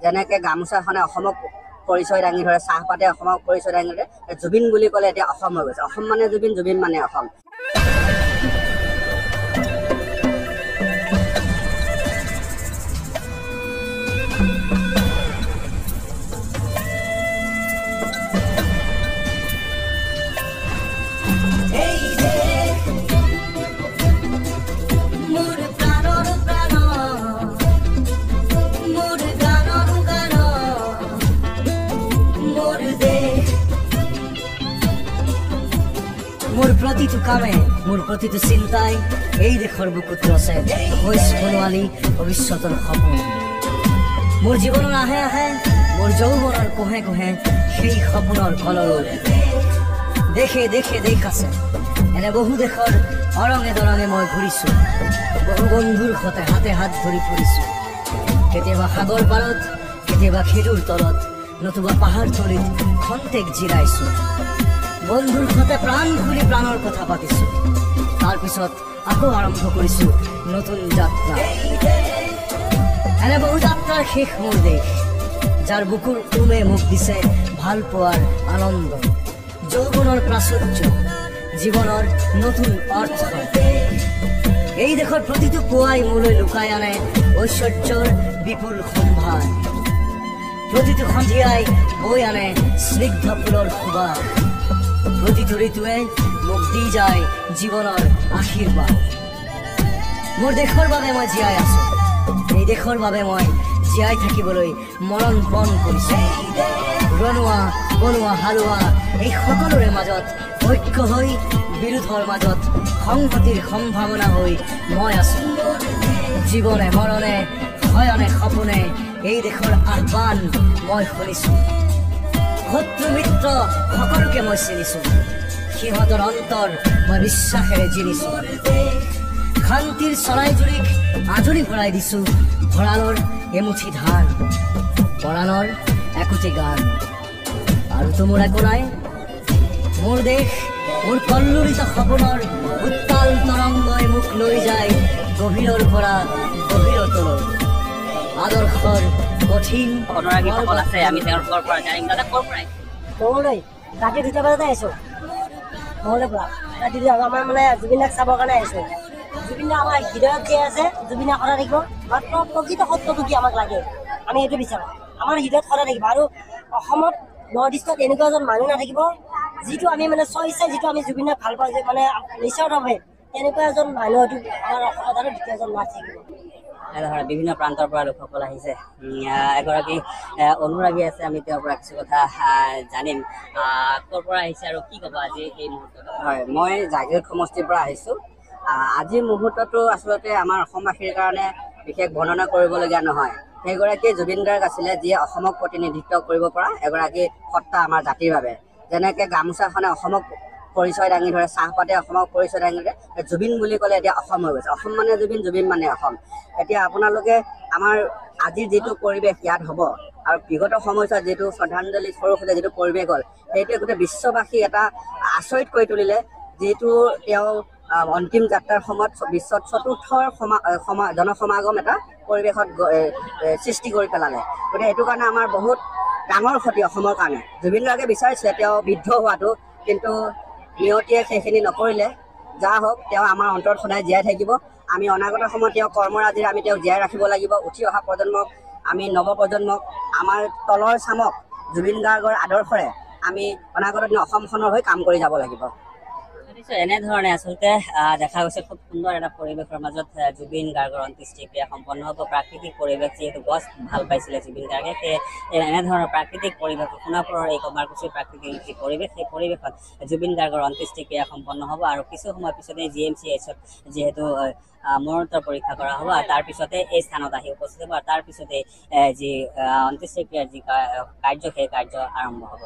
যেনেকৈ গামোচাখনে অসমক পৰিচয় দাঙি ধৰে, চাহপাতে অসমক পৰিচয় দাঙি ধৰে, জুবিন বুলি ক'লে এতিয়া অসম হৈ গৈছে। অসম মানে জুবিন, জুবিন মানে অসম। मोर प्रतिटु कामे मोर प्रतिटु चिंताय এই দেশৰ বুকুত আছে হৈছ বনোৱালী ভৱিষ্যতৰ সপোন। মোৰ জীৱনৰ আহে আহে মোৰ যৌৱনৰ কোহে কোহে সেই সপোনৰ কলৰৱ। দেখে দেখে দেশ আছে এনে বহু দেশৰ অৰঙে দৰঙে মই ঘূৰিছোঁ, বহু বন্ধুৰ সতে হাতে হাত ধৰি ফুৰিছোঁ। কেতিয়াবা সাগৰ পাৰত, কেতিয়াবা খেজুৰ তলত, নতুবা পাহাৰ তলিত খন্তেক জিৰাইছোঁ। বন্ধুৰ সতে প্ৰাণ খুলি প্ৰাণৰ কথা পাতিছো, তাৰ পিছত আকৌ আৰম্ভ কৰিছো নতুন যাত্ৰা। এনে বহু যাত্ৰাৰ শেষ মোৰ দেশ, যাৰ বুকুৰ উমে মোক দিছে ভাল পোৱাৰ আনন্দ, যৌৱনৰ প্ৰাচুৰ্য, জীৱনৰ নতুন অৰ্থ। এই দেশৰ প্ৰতিটো পুৱাই মোলৈ লুকাই আনে ঐশ্বৰ্যৰ বিপুল সম্ভাৰ, প্ৰতিটো সন্ধিয়াই বৈ আনে স্নিগ্ধ ফুলৰ সুবাস, প্ৰতিটো ঋতুৱে মোক দি যায় জীৱনৰ আশীৰ্বাদ। মোৰ দেশৰ বাবে মই জীয়াই আছো, এই দেশৰ বাবে মই জীয়াই থাকিবলৈ মৰণ পণ কৰিছো। ৰণুৱা বনোৱা হাৰুৱা এই সকলোৰে মাজত ঐক্য হৈ, বিৰোধৰ মাজত সংহতিৰ সম্ভাৱনা হৈ মই আছো। জীৱনে মৰণে শয়নে সপোনে এই দেশৰ আহ্বান মই শুনিছো। শত্ৰু মিত্ৰ সকলোকে মই চিনিছো, সিহঁতৰ অন্তৰ মই বিশ্বাসেৰে জিনিছো। শান্তিৰ চৰাইজুৰিক আজৰি ভৰাই দিছো ভঁৰালৰ এমুঠি ধান, পৰাণৰ একোটি গান। আৰুতো মোৰ একো নাই, মোৰ দেশ মোৰ কল্লোলিত সপোনৰ উত্তাল তৰংগই মোক লৈ যায় গভীৰৰ পৰা গভীৰতলৈ। আদৰ্শৰ কঠিন অনুৰাগীসকল আছে, আমি তেওঁলোকৰ পৰা জানিম। দাদা ক'ৰ পৰা? মঙলদৈ ৰাতি 2টা বজাতে আহিছোঁ, মঙলদৈৰ পৰা ৰাতি 2টা। আমাৰ মানে জুবিনদাক চাবৰ কাৰণে আহিছোঁ। জুবিনদা আমাৰ হৃদয়ত যে আছে, জুবিনদা সদায় থাকিব। মাত্ৰ প্ৰকৃত সত্যটো কি আমাক লাগে, আমি এইটো বিচাৰোঁ। আমাৰ হৃদয়ত সদায় থাকিব। আৰু অসমত নৰ্থ ইষ্টত এনেকুৱা এজন মানুহ নাথাকিব যিটো আমি মানে স্বইচ্ছাই যিটো আমি জুবিনদাক ভাল পাওঁ, যে মানে নিশ্চয়ভাৱে তেনেকুৱা এজন মানুহ হয়তো আমাৰ অসমত আৰু দ্বিতীয় এজন নাথাকিব। বিভিন্ন প্ৰান্তৰ পৰা লোকসকল আহিছে, এগৰাকী অনুৰাগী আছে, আমি তেওঁৰ পৰা কিছু কথা জানিম। ক'ৰ পৰা আহিছে আৰু কি ক'ব আজি এই মুহূৰ্তত? হয়, মই জাগীৰোড সমষ্টিৰ পৰা আহিছোঁ। আজিৰ মুহূৰ্তটো আচলতে আমাৰ অসমবাসীৰ কাৰণে বিশেষ বৰ্ণনা কৰিবলগীয়া নহয়। সেইগৰাকী জুবিন গাৰ্গ আছিলে, যিয়ে অসমক প্ৰতিনিধিত্ব কৰিব পৰা এগৰাকী সত্তা আমাৰ জাতিৰ বাবে। যেনেকৈ গামোচাখনে অসমক পৰিচয় দাঙি ধৰে, চাহপাতে অসমক পৰিচয় দাঙি ধৰে, জুবিন বুলি ক'লে এতিয়া অসম হৈ গৈছে। অসম মানে জুবিন, জুবিন মানে অসম। এতিয়া আপোনালোকে আমাৰ আজিৰ যিটো পৰিৱেশ ইয়াত হ'ব, আৰু বিগত সময়ছোৱাত যিটো শ্ৰদ্ধাঞ্জলি স্বৰূপে যিটো পৰিৱেশ হ'ল, সেইটোৱে গোটেই বিশ্ববাসী এটা আচৰিত কৰি তুলিলে। যিটো তেওঁ অন্তিম যাত্ৰাৰ সময়ত বিশ্বত চতুৰ্থৰ জনসমাগম এটা পৰিৱেশত সৃষ্টি কৰি পেলালে। গতিকে সেইটো কাৰণে আমাৰ বহুত ডাঙৰ ক্ষতি অসমৰ কাৰণে। জুবিন গাৰ্গে বিচাৰিছিলে তেওঁ বৃদ্ধ হোৱাটো, কিন্তু নিয়তিয়ে সেইখিনি নকৰিলে। যা হওক, তেওঁ আমাৰ অন্তৰত সদায় জীয়াই থাকিব। আমি অনাগত সময়ত তেওঁ কৰ্মৰাজিৰে আমি তেওঁক জীয়াই ৰাখিব লাগিব। উঠি অহা প্ৰজন্মক, আমি নৱপ্ৰজন্মক, আমাৰ তলৰ চামক জুবিন গাৰ্গৰ আদৰ্শৰে আমি অনাগত দিনত অসমখনৰ হৈ কাম কৰি যাব লাগিব। এনেধৰণে আচলতে দেখা গৈছে খুব সুন্দৰ এটা পৰিৱেশৰ মাজত জুবিন গাৰ্গৰ অন্ত্যেষ্টিক্ৰিয়া সম্পন্ন হ'ব। প্ৰাকৃতিক পৰিৱেশ, যিহেতু গছ ভাল পাইছিলে জুবিন গাৰ্গে, সেই এনেধৰণৰ প্ৰাকৃতিক পৰিৱেশ, সোণাপুৰৰ এই কমাৰকুছিৰ প্ৰাকৃতিক যি পৰিৱেশ, সেই পৰিৱেশত জুবিন গাৰ্গৰ অন্ত্যেষ্টিক্ৰিয়া সম্পন্ন হ'ব। আৰু কিছু সময় পিছতে GMCHত যিহেতু মৰণোত্তৰ পৰীক্ষা কৰা হ'ব, তাৰ পিছতে এই স্থানত আহি উপস্থিত হ'ব, আৰু তাৰ পিছতে যি অন্ত্যেষ্টিক্ৰিয়াৰ যি কাৰ্য, সেই কাৰ্য আৰম্ভ হ'ব।